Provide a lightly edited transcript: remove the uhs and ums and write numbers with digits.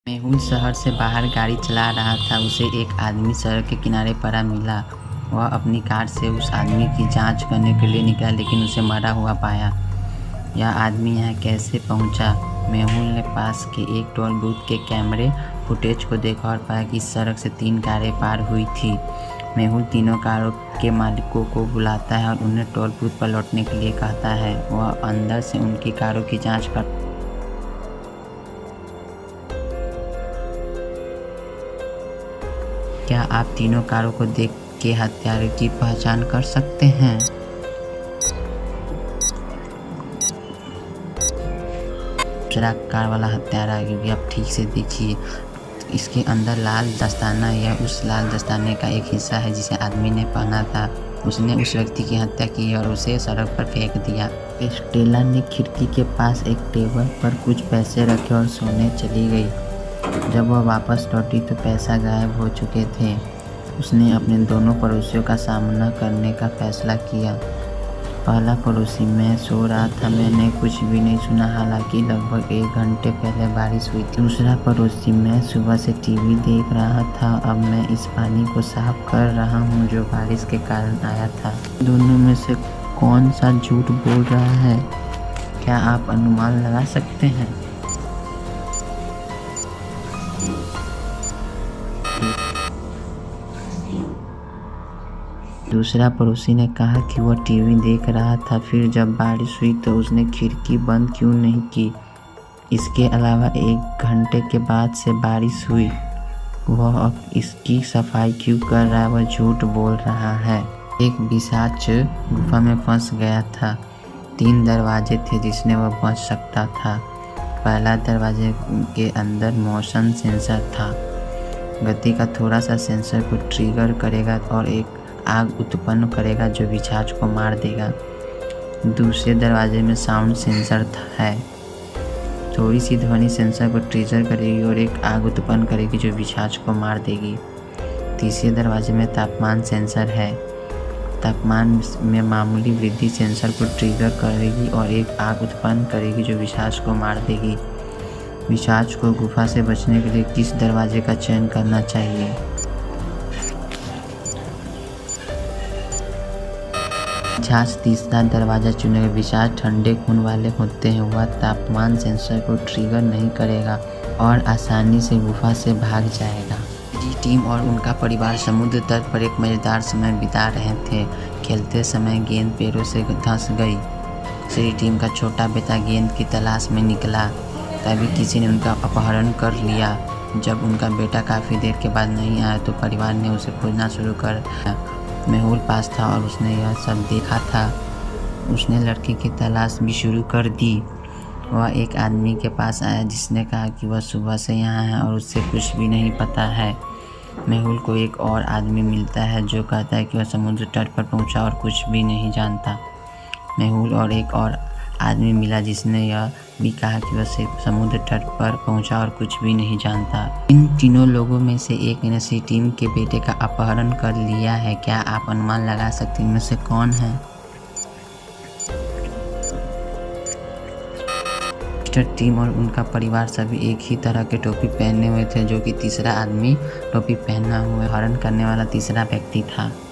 मेहुल शहर से बाहर गाड़ी चला रहा था। उसे एक आदमी सड़क के किनारे पड़ा मिला। वह अपनी कार से उस आदमी की जांच करने के लिए निकला, लेकिन उसे मरा हुआ पाया। यह आदमी यहाँ कैसे पहुँचा? मेहुल ने पास के एक टोल बूथ के कैमरे फुटेज को देखा और पाया कि इस सड़क से 3 कारें पार हुई थी। मेहुल तीनों कारों के मालिकों को बुलाता है और उन्हें टोल बूथ पर लौटने के लिए कहता है। वह अंदर से उनकी कारों की जाँच कर क्या आप तीनों कारों को देख के हत्यारे की पहचान कर सकते हैं? दूसरा कार वाला हत्यारा, क्योंकि आप ठीक से देखिए, इसके अंदर लाल दस्ताना है। यह उस लाल दस्ताने का एक हिस्सा है जिसे आदमी ने पहना था। उसने उस व्यक्ति की हत्या की और उसे सड़क पर फेंक दिया। स्टेला ने खिड़की के पास एक टेबल पर कुछ पैसे रखे और सोने चली गई। जब वह वापस लौटी तो पैसा गायब हो चुके थे। उसने अपने दोनों पड़ोसियों का सामना करने का फैसला किया। पहला पड़ोसी, मैं सो रहा था, मैंने कुछ भी नहीं सुना, हालांकि लगभग 1 घंटे पहले बारिश हुई थी। दूसरा पड़ोसी, मैं सुबह से टीवी देख रहा था, अब मैं इस पानी को साफ कर रहा हूँ जो बारिश के कारण आया था। दोनों में से कौन सा झूठ बोल रहा है? क्या आप अनुमान लगा सकते हैं? दूसरा पड़ोसी ने कहा कि वह टीवी देख रहा था, फिर जब बारिश हुई तो उसने खिड़की बंद क्यों नहीं की? इसके अलावा 1 घंटे के बाद से बारिश हुई। वह अब इसकी सफाई क्यों कर रहा है? वह झूठ बोल रहा है। एक पिशाच गुफा में फंस गया था। 3 दरवाजे थे जिसने वह बच सकता था। पहला दरवाजे के अंदर मोशन सेंसर था। गति का थोड़ा सा सेंसर को ट्रिगर करेगा और एक आग उत्पन्न करेगा जो पिशाच को मार देगा। दूसरे दरवाजे में साउंड सेंसर है। थोड़ी सी ध्वनि सेंसर को ट्रिगर करेगी और एक आग उत्पन्न करेगी जो पिशाच को मार देगी। तीसरे दरवाजे में तापमान सेंसर है। तापमान में मामूली वृद्धि सेंसर को ट्रिगर करेगी और एक आग उत्पन्न करेगी जो पिशाच को मार देगी। पिशाच को गुफा से बचने के लिए किस दरवाजे का चयन करना चाहिए? पिशाच तीसरा दरवाजा चुनेगा। पिशाच ठंडे खून वाले होते हैं। वह तापमान सेंसर को ट्रिगर नहीं करेगा और आसानी से गुफा से भाग जाएगा। मेरी टीम और उनका परिवार समुद्र तट पर एक मज़ेदार समय बिता रहे थे। खेलते समय गेंद पैरों से धंस गई। मेरी टीम का छोटा बेटा गेंद की तलाश में निकला, तभी किसी ने उनका अपहरण कर लिया। जब उनका बेटा काफ़ी देर के बाद नहीं आया तो परिवार ने उसे खोजना शुरू कर दिया। मेहुल पास था और उसने यह सब देखा था। उसने लड़की की तलाश भी शुरू कर दी। वह एक आदमी के पास आया जिसने कहा कि वह सुबह से यहाँ है और उससे कुछ भी नहीं पता है। मेहुल को एक और आदमी मिलता है जो कहता है कि वह समुद्र तट पर पहुँचा और कुछ भी नहीं जानता। मेहुल और एक और आदमी मिला जिसने यह भी कहा कि वह सिर्फ समुद्र तट पर पहुंचा और कुछ भी नहीं जानता। इन तीनों लोगों में से एक ने सी टीम के बेटे का अपहरण कर लिया है। क्या आप अनुमान लगा सकते हैं इनमें से कौन है? मिस्टर टीम और उनका परिवार सभी एक ही तरह के टोपी पहने हुए थे, जो कि तीसरा आदमी टोपी पहना हुआ अपहरण करने वाला तीसरा व्यक्ति था।